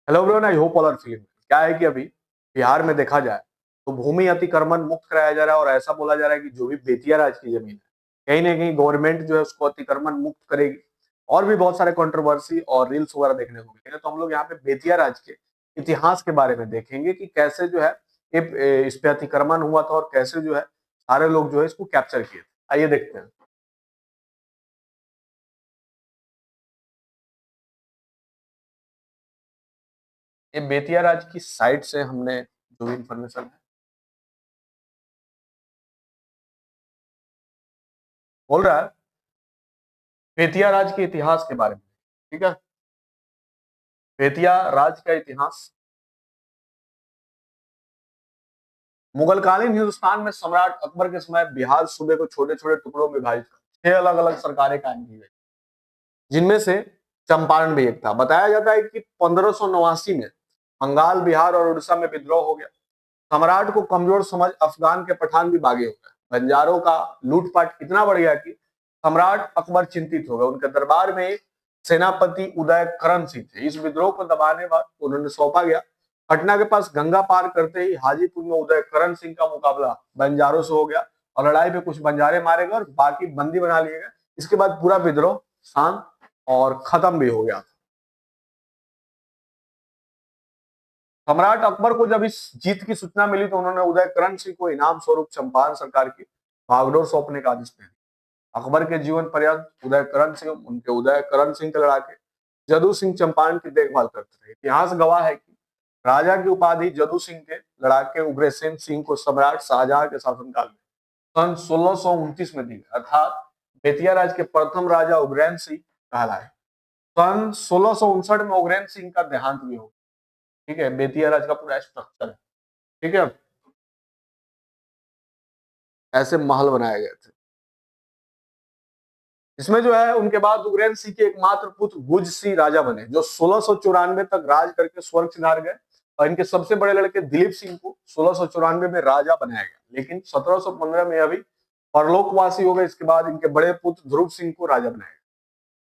Hello everyone, I hope all are feeling. क्या है कि अभी बिहार में देखा जाए तो भूमि अतिक्रमण मुक्त कराया जा रहा है और ऐसा बोला जा रहा है कि जो भी बेतिया राज की जमीन है कहीं ना कहीं गवर्नमेंट जो है उसको अतिक्रमण मुक्त करेगी। और भी बहुत सारे कंट्रोवर्सी और रील्स वगैरह देखने को मिलेंगे, तो हम लोग यहाँ पे बेतिया राज के इतिहास के बारे में देखेंगे कि कैसे जो है इस पे अतिक्रमण हुआ था और कैसे जो है सारे लोग जो है इसको कैप्चर किए थे। आइए देखते हैं। ये बेतिया राज की साइट से हमने जो भी इंफॉर्मेशन है बोल रहा है बेतिया राज के इतिहास के बारे में। ठीक है, बेतिया राज का इतिहास। मुगलकालीन हिंदुस्तान में सम्राट अकबर के समय बिहार सूबे को छोटे छोटे टुकड़ों में विभाजित कर 6 अलग अलग सरकारें कायम की गई, जिनमें से चंपारण भी एक था। बताया जाता है कि 1589 में बंगाल, बिहार और उड़ीसा में विद्रोह हो गया। सम्राट को कमजोर समझ अफगान के पठान भी भागे हो गए। बंजारों का लूटपाट इतना बढ़ गया कि सम्राट अकबर चिंतित हो गए। उनके दरबार में एक सेनापति उदय करण सिंह थे। इस विद्रोह को दबाने बाद उन्होंने सौंपा गया। पटना के पास गंगा पार करते ही हाजीपुर में उदय करण सिंह का मुकाबला बंजारों से हो गया और लड़ाई में कुछ बंजारे मारे गए और बाकी बंदी बना लिए गए। इसके बाद पूरा विद्रोह शांत और खत्म भी हो गया। सम्राट अकबर को जब इस जीत की सूचना मिली तो उन्होंने उदय करण सिंह को इनाम स्वरूप चंपारण सरकार की भागडोर सौंपने का आदेश दिया। अकबर के जीवन पर्यंत उदय करण सिंह उनके उदय करण सिंह के लड़ाके जदू सिंह चंपारण की देखभाल करते रहे। इतिहास गवाह है कि राजा की उपाधि जदू सिंह के लड़ाके उग्रसेन सिंह को सम्राट शाहजहां के शासनकाल में सन 1629 में दी गई, अर्थात बेतिया राज के प्रथम राजा उग्रैन सिंह कहलाए। सन 1659 में उग्रैन सिंह का देहांत भी हो गया। ठीक है, बेतिया राज का पूरा स्ट्रक्चर है। ठीक है, ऐसे महल बनाए गए थे। इसमें जो है उनके बाद उग्रैन सिंह के एकमात्र पुत्र गुज सिंह राजा बने, जो 1694 तक राज करके स्वर्ग सिधार गए। और इनके सबसे बड़े लड़के दिलीप सिंह को 1694 में राजा बनाया गया, लेकिन 1715 में अभी परलोकवासी हो गए। इसके बाद इनके बड़े पुत्र ध्रुव सिंह को राजा बनाया गया।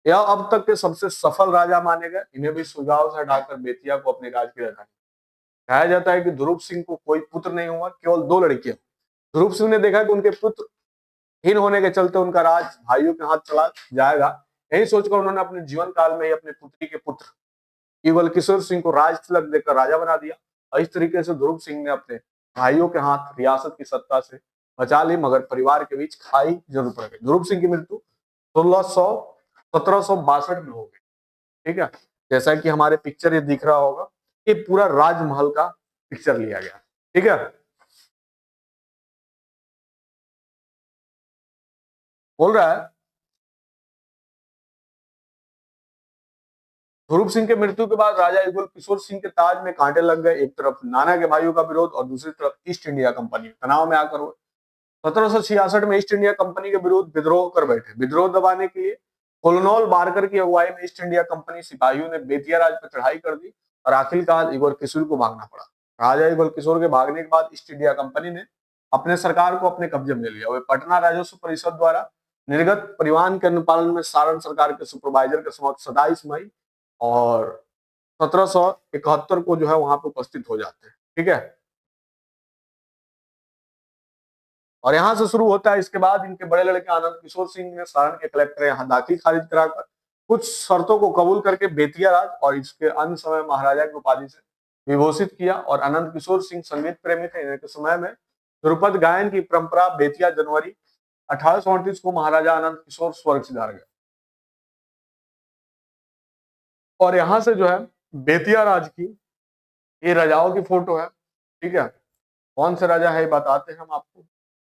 यह अब तक के सबसे सफल राजा माने गए। इन्हें भी सुलगांव से हटाकर बेतिया को अपनी राज की राजधानी कहा जाता है कि ध्रुव सिंह को कोई पुत्र नहीं हुआ, केवल 2 लड़कियां। ध्रुव सिंह ने देखा कि उनके पुत्र हीन होने के चलते उनका राज भाइयों के हाथ चला जाएगा। यही सोचकर उन्होंने अपने जीवन काल में ही अपने पुत्री के पुत्र केवल किशोर सिंह को राज तिलक देकर राजा बना दिया। और इस तरीके से ध्रुव सिंह ने अपने भाइयों के हाथ रियासत की सत्ता से बचा ली, मगर परिवार के बीच खाई जरूर पड़ गई। ध्रुव सिंह की मृत्यु 1762 में हो गई। ठीक है, जैसा कि हमारे पिक्चर ये दिख रहा होगा, ये पूरा राजमहल का पिक्चर लिया गया। ठीक है, बोल रहा है ध्रुव सिंह के मृत्यु के बाद राजा युगल किशोर सिंह के ताज में कांटे लग गए। एक तरफ नाना के भाइयों का विरोध और दूसरी तरफ ईस्ट इंडिया कंपनी तनाव में आकर हुए। 1766 में ईस्ट इंडिया कंपनी के विरुद्ध विद्रोह कर बैठे। विद्रोह दबाने के लिए कोलोनल बारकर की अगुवाई में ईस्ट इंडिया कंपनी सिपाहियों ने बेतिया राज पर चढ़ाई कर दी और आखिरकार इगोर किशोर को भागना पड़ा। राजा इगोर किशोर के भागने के बाद ईस्ट इंडिया कंपनी ने अपने सरकार को अपने कब्जे में ले लिया। वे पटना राजस्व परिषद द्वारा निर्गत परिवहन के अनुपालन में सारण सरकार के सुपरवाइजर के समक्ष 27 मई और 1771 को जो है वहां पे उपस्थित हो जाते हैं। ठीक है, और यहाँ से शुरू होता है। इसके बाद इनके बड़े लड़के आनंद किशोर सिंह ने सारण के कलेक्टर यहाँ दाखिल खारिज कराकर कुछ शर्तों को कबूल करके बेतिया राज और इसके अन्य समय महाराजा की उपाधि से विभूषित किया। और आनंद किशोर सिंह संगीत प्रेमी थे। इनके समय में ध्रुपद गायन की परंपरा बेतिया जनवरी 1838 को महाराजा आनंद किशोर स्वर्ग सिधार गए। और यहाँ से जो है बेतिया राज की ये राजाओं की फोटो है। ठीक है, कौन से राजा है बताते हैं हम आपको।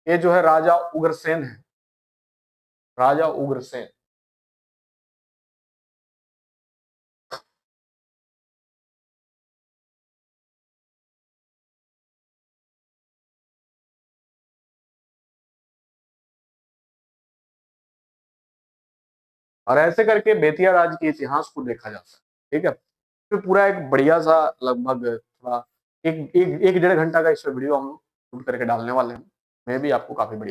ये जो है राजा उग्रसेन है, राजा उग्रसेन। और ऐसे करके बेतिया राज के इतिहास को देखा जाता है। ठीक है, तो पूरा एक बढ़िया सा लगभग थोड़ा एक 1.5 घंटा का इस वीडियो हम लोग शूट करके डालने वाले हैं। मैं भी आपको काफी बढ़िया